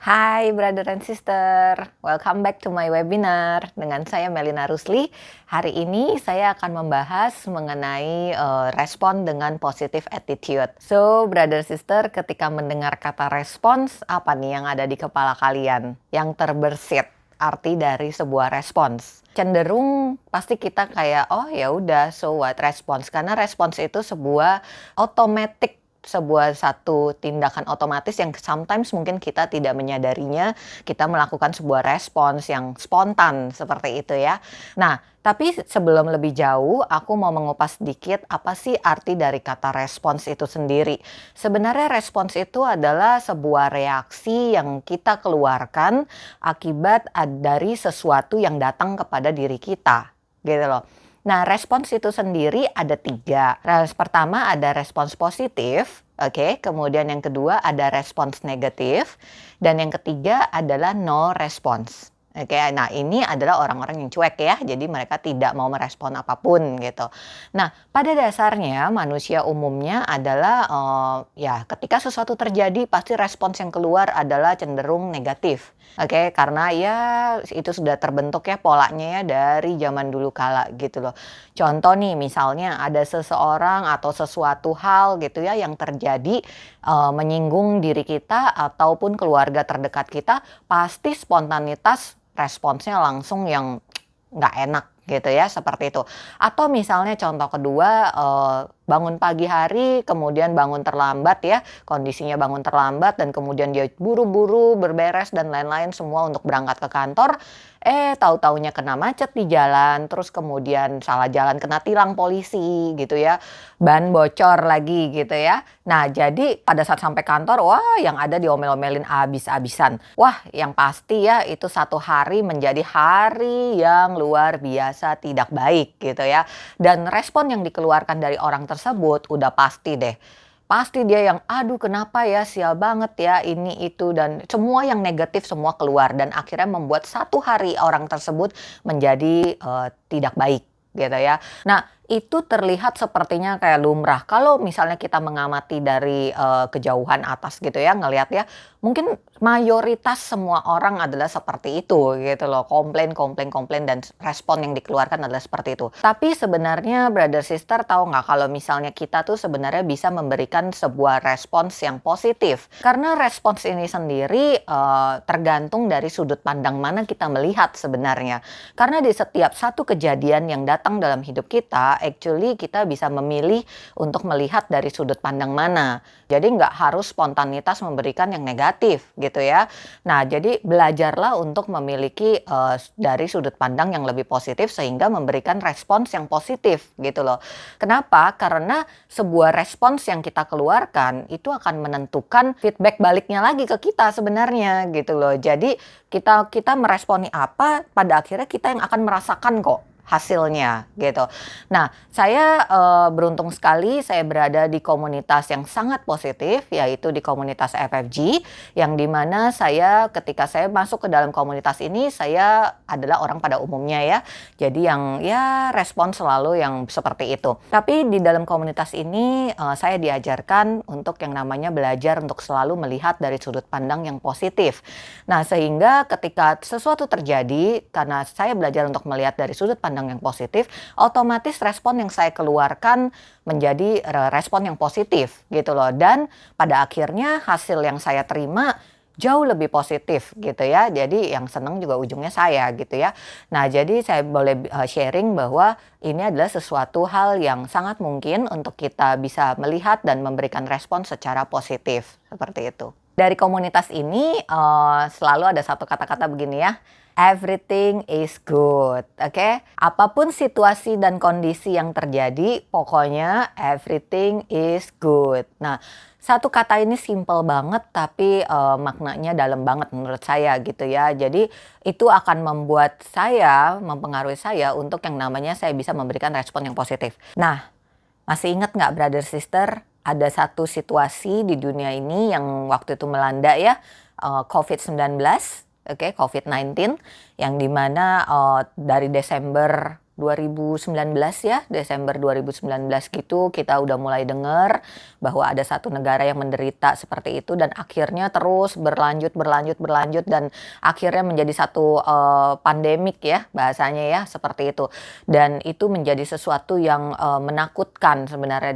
Hai brother and sister, welcome back to my webinar dengan saya Melina Rusli. Hari ini saya akan membahas mengenai respon dengan positive attitude. So brother sister, ketika mendengar kata respons, apa nih yang ada di kepala kalian? Yang terbersit arti dari sebuah respons. Cenderung pasti kita kayak oh ya udah, so what respons, karena respons itu sebuah automatic, sebuah satu tindakan otomatis yang sometimes mungkin kita tidak menyadarinya, kita melakukan sebuah respons yang spontan seperti itu ya. Nah, tapi sebelum lebih jauh, aku mau mengupas sedikit apa sih arti dari kata respons itu sendiri. Sebenarnya respons itu adalah sebuah reaksi yang kita keluarkan akibat dari sesuatu yang datang kepada diri kita, gitu loh. Nah, respons itu sendiri ada 3. Pertama ada respons positif, oke. Kemudian yang kedua ada respons negatif. Dan yang ketiga adalah no response. Oke, nah ini adalah orang-orang yang cuek ya, jadi mereka tidak mau merespon apapun gitu. Nah, pada dasarnya manusia umumnya adalah ya ketika sesuatu terjadi pasti respons yang keluar adalah cenderung negatif. Oke, karena ya itu sudah terbentuk ya polanya ya dari zaman dulu kala gitu loh. Contoh nih misalnya ada seseorang atau sesuatu hal gitu ya yang terjadi menyinggung diri kita ataupun keluarga terdekat kita, pasti spontanitas responsnya langsung yang nggak enak gitu ya, seperti itu. Atau misalnya contoh kedua, bangun pagi hari kemudian bangun terlambat ya, kondisinya bangun terlambat dan kemudian dia buru-buru berberes dan lain-lain semua untuk berangkat ke kantor, tahu-taunya kena macet di jalan, terus kemudian salah jalan kena tilang polisi gitu ya, ban bocor lagi gitu ya. Nah, jadi pada saat sampai kantor, wah yang ada diomel-omelin abis-abisan. Wah, yang pasti ya itu satu hari menjadi hari yang luar biasa tidak baik gitu ya. Dan respon yang dikeluarkan dari orang tersebut udah pasti deh. Pasti dia yang aduh kenapa ya sial banget ya ini itu dan semua yang negatif semua keluar dan akhirnya membuat satu hari orang tersebut menjadi tidak baik gitu ya. Nah, itu terlihat sepertinya kayak lumrah. Kalau misalnya kita mengamati dari kejauhan atas gitu ya, ngelihat ya, mungkin mayoritas semua orang adalah seperti itu gitu loh. Komplain, komplain, komplain dan respon yang dikeluarkan adalah seperti itu. Tapi sebenarnya brother sister tahu nggak kalau misalnya kita tuh sebenarnya bisa memberikan sebuah respons yang positif. Karena respons ini sendiri tergantung dari sudut pandang mana kita melihat sebenarnya. Karena di setiap satu kejadian yang datang dalam hidup kita, actually kita bisa memilih untuk melihat dari sudut pandang mana. Jadi nggak harus spontanitas memberikan yang negatif gitu ya. Nah, jadi belajarlah untuk memiliki dari sudut pandang yang lebih positif sehingga memberikan respons yang positif gitu loh. Kenapa? Karena sebuah respons yang kita keluarkan itu akan menentukan feedback baliknya lagi ke kita sebenarnya gitu loh. Jadi kita meresponi apa, pada akhirnya kita yang akan merasakan kok hasilnya gitu. Nah, saya beruntung sekali saya berada di komunitas yang sangat positif, yaitu di komunitas FFG, yang dimana saya ketika saya masuk ke dalam komunitas ini, saya adalah orang pada umumnya ya. Jadi yang ya respon selalu yang seperti itu. Tapi di dalam komunitas ini saya diajarkan untuk yang namanya belajar untuk selalu melihat dari sudut pandang yang positif. Nah, sehingga ketika sesuatu terjadi, karena saya belajar untuk melihat dari sudut pandang yang positif, otomatis respon yang saya keluarkan menjadi respon yang positif gitu loh. Dan pada akhirnya hasil yang saya terima jauh lebih positif gitu ya. Jadi yang senang juga ujungnya saya gitu ya. Nah, jadi saya boleh sharing bahwa ini adalah sesuatu hal yang sangat mungkin untuk kita bisa melihat dan memberikan respon secara positif seperti itu. Dari komunitas ini selalu ada satu kata-kata begini ya. Everything is good, oke? Apapun situasi dan kondisi yang terjadi, pokoknya everything is good. Nah, satu kata ini simple banget tapi maknanya dalam banget menurut saya gitu ya. Jadi itu akan membuat saya, mempengaruhi saya untuk yang namanya saya bisa memberikan respon yang positif. Nah, masih ingat nggak brother sister? Ada satu situasi di dunia ini yang waktu itu melanda ya, COVID-19. Oke, COVID-19 yang dimana dari Desember 2019 ya, Desember 2019 gitu kita udah mulai dengar bahwa ada satu negara yang menderita seperti itu dan akhirnya terus berlanjut dan akhirnya menjadi satu pandemik ya bahasanya ya seperti itu. Dan itu menjadi sesuatu yang menakutkan sebenarnya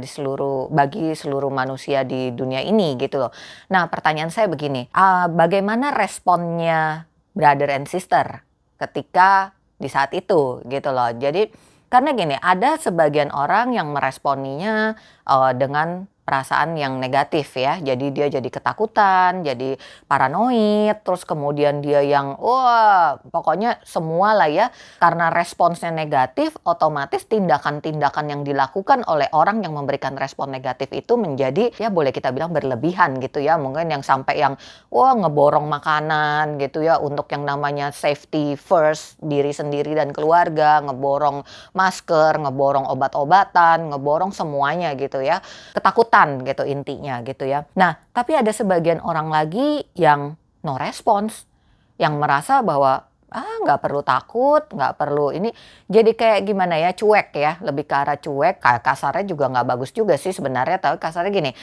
bagi seluruh manusia di dunia ini gitu loh. Nah, pertanyaan saya begini, bagaimana responnya brother and sister ketika di saat itu gitu loh. Jadi karena gini, ada sebagian orang yang meresponinya dengan perasaan yang negatif ya. Jadi dia jadi ketakutan, jadi paranoid, terus kemudian dia yang wah pokoknya semua lah ya. Karena responsnya negatif, otomatis tindakan-tindakan yang dilakukan oleh orang yang memberikan respon negatif itu menjadi ya boleh kita bilang berlebihan gitu ya. Mungkin yang sampai yang wah ngeborong makanan gitu ya untuk yang namanya safety first, diri sendiri dan keluarga, ngeborong masker, ngeborong obat-obatan, ngeborong semuanya gitu ya. Ketakutan gitu intinya gitu ya. Nah, tapi ada sebagian orang lagi yang no response, yang merasa bahwa nggak perlu takut, nggak perlu ini. Jadi kayak gimana ya, cuek ya, lebih ke arah cuek. Kayak kasarnya juga nggak bagus juga sih sebenarnya, tapi kasarnya gini,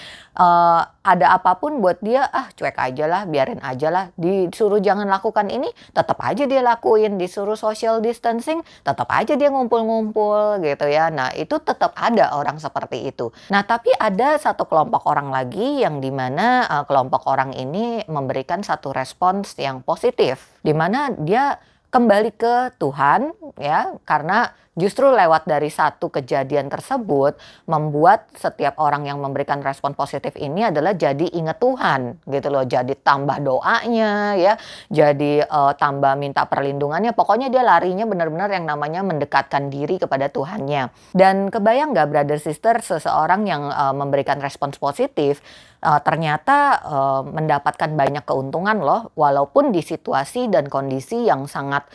ada apapun buat dia, cuek aja lah, biarin aja lah. Disuruh jangan lakukan ini, tetap aja dia lakuin. Disuruh social distancing, tetap aja dia ngumpul-ngumpul gitu ya. Nah, itu tetap ada orang seperti itu. Nah, tapi ada satu kelompok orang lagi yang dimana kelompok orang ini memberikan satu respons yang positif, dimana dia kembali ke Tuhan ya, karena justru lewat dari satu kejadian tersebut membuat setiap orang yang memberikan respon positif ini adalah jadi ingat Tuhan gitu loh, jadi tambah doanya ya, jadi tambah minta perlindungannya, pokoknya dia larinya benar-benar yang namanya mendekatkan diri kepada Tuhannya. Dan kebayang nggak brother sister, seseorang yang memberikan respons positif ternyata mendapatkan banyak keuntungan loh, walaupun di situasi dan kondisi yang sangat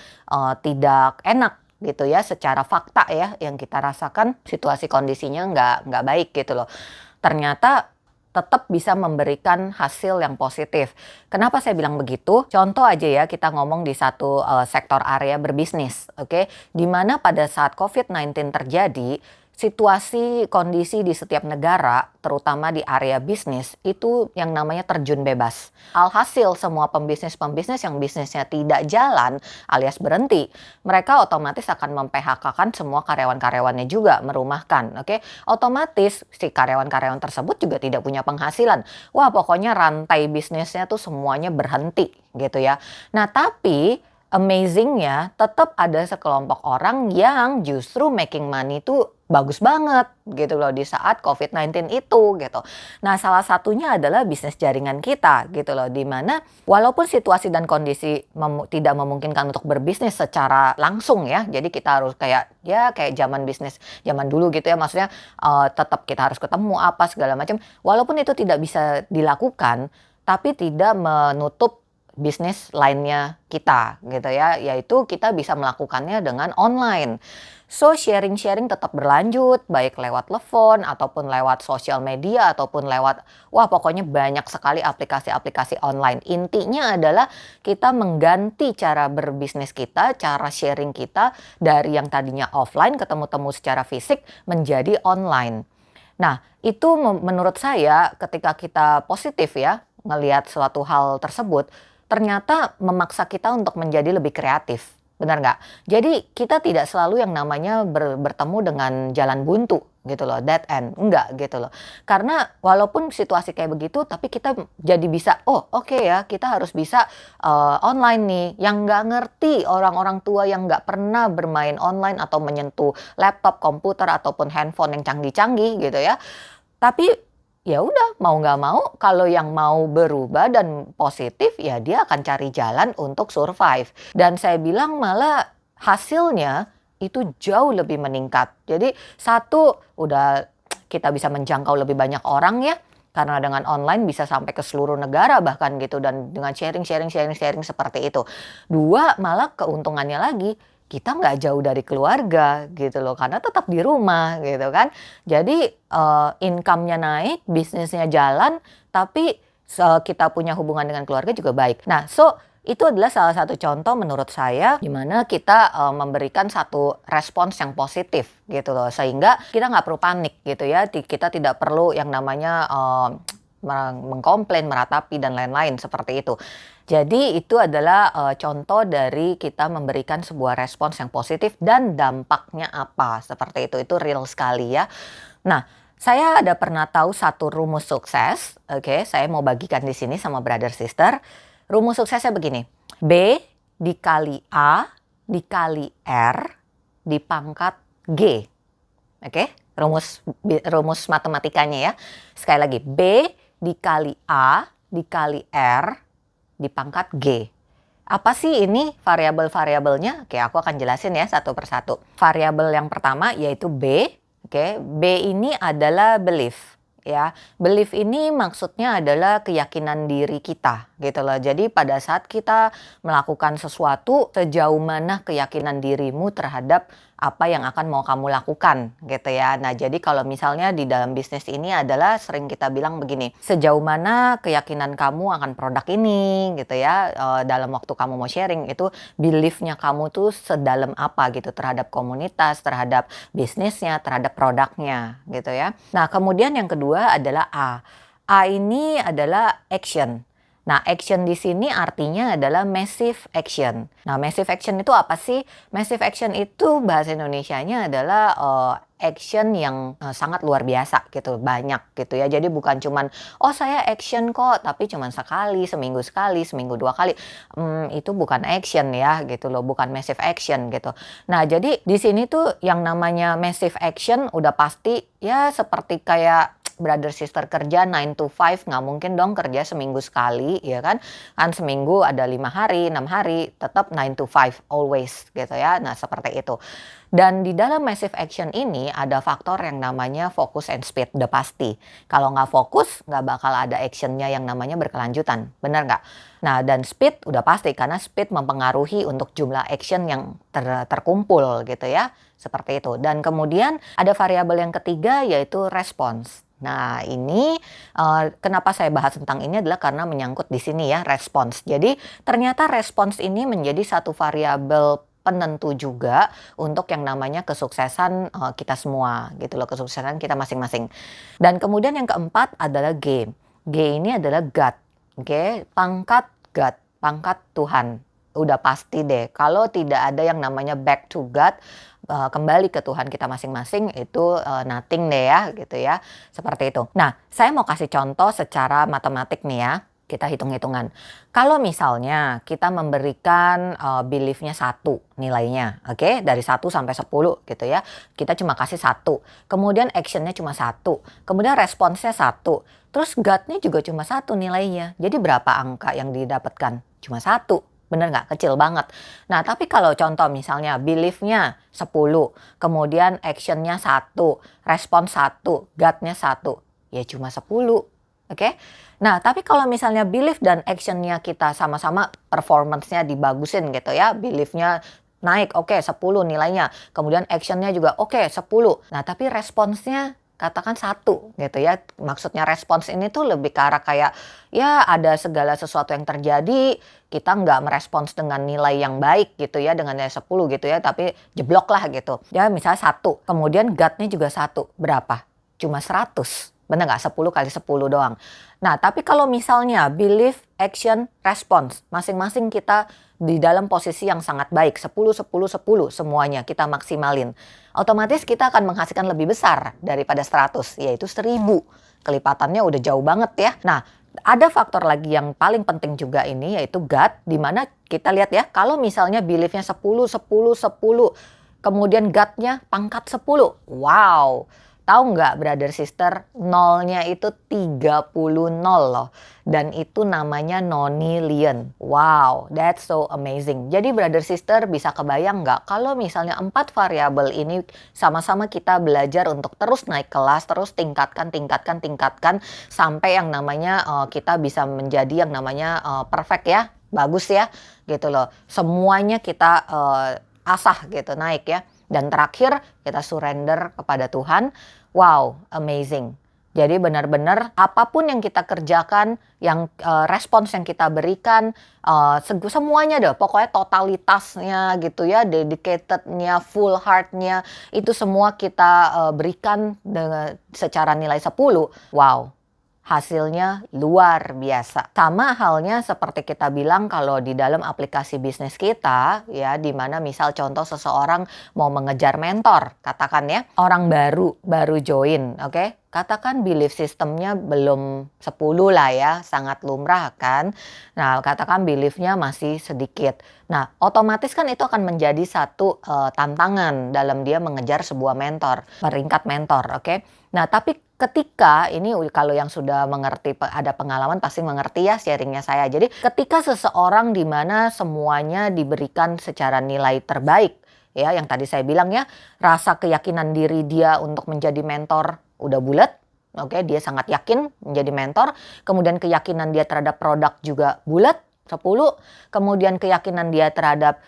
tidak enak gitu ya, secara fakta ya yang kita rasakan situasi kondisinya nggak baik gitu loh. Ternyata tetap bisa memberikan hasil yang positif. Kenapa saya bilang begitu? Contoh aja ya, kita ngomong di satu sektor area berbisnis, oke? Di mana pada saat COVID-19 terjadi, situasi kondisi di setiap negara, terutama di area bisnis, itu yang namanya terjun bebas. Alhasil semua pembisnis-pembisnis yang bisnisnya tidak jalan alias berhenti, mereka otomatis akan mem-PHK-kan semua karyawan-karyawannya juga, merumahkan, oke? Otomatis si karyawan-karyawan tersebut juga tidak punya penghasilan. Wah, pokoknya rantai bisnisnya tuh semuanya berhenti gitu ya. Nah, tapi amazingnya tetap ada sekelompok orang yang justru making money itu bagus banget gitu loh di saat COVID-19 itu gitu. Nah, salah satunya adalah bisnis jaringan kita gitu loh, di mana walaupun situasi dan kondisi tidak memungkinkan untuk berbisnis secara langsung ya. Jadi kita harus kayak zaman bisnis zaman dulu gitu ya. Maksudnya tetap kita harus ketemu apa segala macam. Walaupun itu tidak bisa dilakukan, tapi tidak menutup bisnis lainnya kita gitu ya, yaitu kita bisa melakukannya dengan online. So sharing-sharing tetap berlanjut, baik lewat telepon ataupun lewat sosial media ataupun lewat pokoknya banyak sekali aplikasi-aplikasi online. Intinya adalah kita mengganti cara berbisnis kita, cara sharing kita dari yang tadinya offline ketemu-temu secara fisik menjadi online. Nah, itu menurut saya ketika kita positif ya ngelihat suatu hal tersebut, ternyata memaksa kita untuk menjadi lebih kreatif. Benar nggak? Jadi kita tidak selalu yang namanya bertemu dengan jalan buntu gitu loh, dead end. Enggak gitu loh. Karena walaupun situasi kayak begitu, tapi kita jadi bisa, oke ya, kita harus bisa online nih. Yang nggak ngerti, orang-orang tua yang nggak pernah bermain online atau menyentuh laptop, komputer, ataupun handphone yang canggih-canggih gitu ya. Tapi ya udah, mau nggak mau, kalau yang mau berubah dan positif, ya dia akan cari jalan untuk survive. Dan saya bilang malah hasilnya itu jauh lebih meningkat. Jadi satu, udah kita bisa menjangkau lebih banyak orang ya, karena dengan online bisa sampai ke seluruh negara bahkan gitu, dan dengan sharing seperti itu. Dua, malah keuntungannya lagi, kita nggak jauh dari keluarga gitu loh, karena tetap di rumah gitu kan. Jadi income-nya naik, bisnisnya jalan, tapi kita punya hubungan dengan keluarga juga baik. Nah, so itu adalah salah satu contoh menurut saya di mana kita memberikan satu respons yang positif gitu loh, sehingga kita nggak perlu panik gitu ya, kita tidak perlu yang namanya mengkomplain, meratapi dan lain-lain seperti itu. Jadi itu adalah contoh dari kita memberikan sebuah respons yang positif dan dampaknya apa seperti itu real sekali ya. Nah, saya ada pernah tahu satu rumus sukses, oke, saya mau bagikan di sini sama brother sister. Rumus suksesnya begini, B dikali A dikali R dipangkat G. Oke, rumus matematikanya ya. Sekali lagi, B dikali A dikali R dipangkat G. Apa sih ini variabel-variabelnya? Oke, aku akan jelasin ya satu persatu. Variabel yang pertama yaitu B. Oke, B ini adalah belief. Ya, belief ini maksudnya adalah keyakinan diri kita gitu loh. Jadi pada saat kita melakukan sesuatu, sejauh mana keyakinan dirimu terhadap apa yang akan mau kamu lakukan gitu ya. Nah, jadi kalau misalnya di dalam bisnis ini adalah sering kita bilang begini, sejauh mana keyakinan kamu akan produk ini gitu ya, dalam waktu kamu mau sharing itu beliefnya kamu tuh sedalam apa gitu terhadap komunitas, terhadap bisnisnya, terhadap produknya gitu ya. Nah, kemudian yang kedua adalah A. A ini adalah action. Nah, action di sini artinya adalah massive action. Nah, massive action itu apa sih? Massive action itu bahasa Indonesianya adalah action yang sangat luar biasa gitu, banyak gitu ya. Jadi bukan cuman, oh saya action kok, tapi cuman sekali, seminggu 2 kali. Itu bukan action ya gitu loh, bukan massive action gitu. Nah, jadi di sini tuh yang namanya massive action udah pasti ya seperti kayak brother sister kerja 9 to 5, nggak mungkin dong kerja seminggu sekali ya kan seminggu ada 5 hari 6 hari tetap 9 to 5 always gitu ya. Nah, seperti itu. Dan di dalam massive action ini ada faktor yang namanya focus and speed, udah pasti. Kalau nggak fokus nggak bakal ada actionnya yang namanya berkelanjutan, benar nggak? Nah, dan speed udah pasti karena speed mempengaruhi untuk jumlah action yang terkumpul gitu ya, seperti itu. Dan kemudian ada variabel yang ketiga yaitu respons. Nah, ini kenapa saya bahas tentang ini adalah karena menyangkut di sini ya, respons. Jadi ternyata respons ini menjadi satu variabel penentu juga untuk yang namanya kesuksesan kita semua gitu loh, kesuksesan kita masing-masing. Dan kemudian yang keempat adalah G. G ini adalah God. Oke, pangkat God, pangkat Tuhan. Udah pasti deh, kalau tidak ada yang namanya back to God, kembali ke Tuhan kita masing-masing, itu nothing deh ya gitu ya, seperti itu. Nah, saya mau kasih contoh secara matematik nih ya, kita hitung-hitungan. Kalau misalnya kita memberikan beliefnya 1 nilainya, oke, dari 1 sampai 10 gitu ya, kita cuma kasih 1, kemudian actionnya cuma 1, kemudian responsnya 1, terus God-nya juga cuma 1 nilainya, jadi berapa angka yang didapatkan? Cuma 1. Bener nggak? Kecil banget. Nah, tapi kalau contoh misalnya belief-nya 10, kemudian action-nya 1, respons 1, God-nya 1, ya cuma 10. Oke? Nah, tapi kalau misalnya belief dan action-nya kita sama-sama performance-nya dibagusin gitu ya, belief-nya naik, oke, 10 nilainya, kemudian action-nya juga oke, 10. Nah, tapi responsnya katakan 1 gitu ya. Maksudnya respons ini tuh lebih ke arah kayak ya ada segala sesuatu yang terjadi, kita nggak merespons dengan nilai yang baik gitu ya, dengan nilai 10 gitu ya, tapi jeblok lah gitu. Ya misalnya 1, kemudian God-nya juga 1, berapa? Cuma 100. Bener nggak? 10 kali 10 doang. Nah, tapi kalau misalnya belief, action, response, masing-masing kita di dalam posisi yang sangat baik, 10, 10, 10 semuanya kita maksimalin, otomatis kita akan menghasilkan lebih besar daripada 100, yaitu 1000. Kelipatannya udah jauh banget ya. Nah, ada faktor lagi yang paling penting juga ini, yaitu God, di mana kita lihat ya, kalau misalnya beliefnya 10, 10, 10, kemudian God-nya pangkat 10. Wow! Tahu nggak brother sister, nolnya itu 30 nol loh. Dan itu namanya nonillion. Wow, that's so amazing. Jadi brother sister bisa kebayang nggak kalau misalnya 4 variabel ini sama-sama kita belajar untuk terus naik kelas, terus tingkatkan sampai yang namanya kita bisa menjadi yang namanya perfect ya, bagus ya gitu loh. Semuanya kita asah gitu, naik ya. Dan terakhir kita surrender kepada Tuhan. Wow, amazing. Jadi benar-benar apapun yang kita kerjakan, yang respons yang kita berikan, semuanya deh, pokoknya totalitasnya gitu ya, dedicatednya, full heartnya, itu semua kita berikan dengan secara nilai 10. Wow, hasilnya luar biasa. Sama halnya seperti kita bilang kalau di dalam aplikasi bisnis kita, ya, di mana misal contoh seseorang mau mengejar mentor, katakan ya, orang baru join, oke? Katakan belief systemnya belum 10 lah ya, sangat lumrah kan. Nah, katakan beliefnya masih sedikit. Nah, otomatis kan itu akan menjadi satu tantangan dalam dia mengejar sebuah mentor, peringkat mentor, oke? Nah, tapi ketika ini kalau yang sudah mengerti, ada pengalaman pasti mengerti ya sharingnya saya. Jadi ketika seseorang di mana semuanya diberikan secara nilai terbaik, ya yang tadi saya bilang ya, rasa keyakinan diri dia untuk menjadi mentor udah bulat. Oke, dia sangat yakin menjadi mentor. Kemudian keyakinan dia terhadap produk juga bulat, 10. Kemudian keyakinan dia terhadap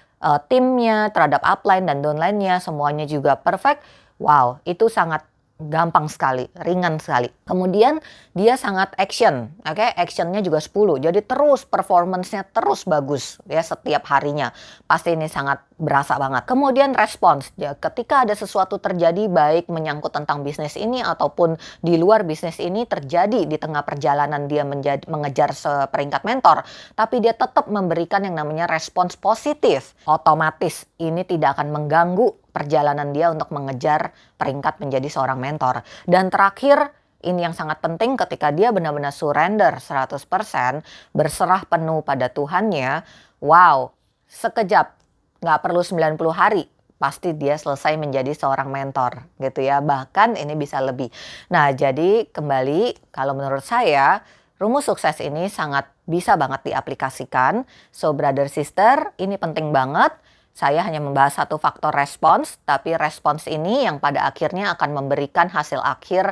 timnya, terhadap upline dan downline-nya, semuanya juga perfect. Wow, itu sangat gampang sekali, ringan sekali. Kemudian dia sangat action, oke? Actionnya juga 10. Jadi terus performance-nya terus bagus ya setiap harinya. Pasti ini sangat berasa banget. Kemudian respons, ya, ketika ada sesuatu terjadi baik menyangkut tentang bisnis ini ataupun di luar bisnis ini terjadi di tengah perjalanan dia mengejar seperingkat mentor, tapi dia tetap memberikan yang namanya respons positif. Otomatis ini tidak akan mengganggu perjalanan dia untuk mengejar peringkat menjadi seorang mentor. Dan terakhir, ini yang sangat penting ketika dia benar-benar surrender 100%, berserah penuh pada Tuhannya, wow, sekejap, nggak perlu 90 hari, pasti dia selesai menjadi seorang mentor gitu ya. Bahkan ini bisa lebih. Nah, jadi kembali, kalau menurut saya, rumus sukses ini sangat bisa banget diaplikasikan. So, brother sister, ini penting banget. Saya hanya membahas satu faktor respons, tapi respons ini yang pada akhirnya akan memberikan hasil akhir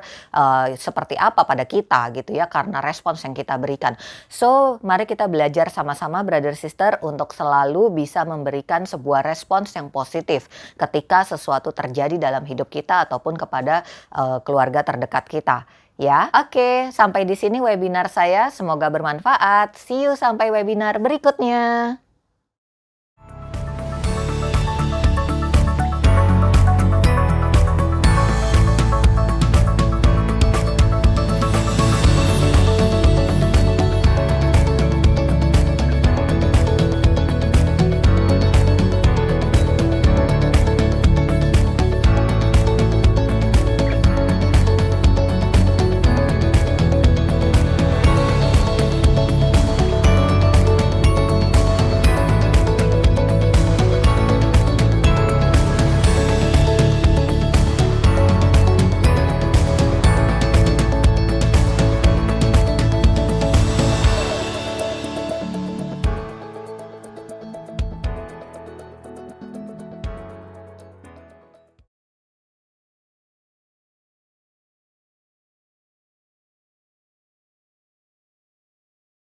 seperti apa pada kita gitu ya, karena respons yang kita berikan. So, mari kita belajar sama-sama brother sister untuk selalu bisa memberikan sebuah respons yang positif ketika sesuatu terjadi dalam hidup kita ataupun kepada keluarga terdekat kita. Ya, oke, sampai di sini webinar saya. Semoga bermanfaat. See you sampai webinar berikutnya.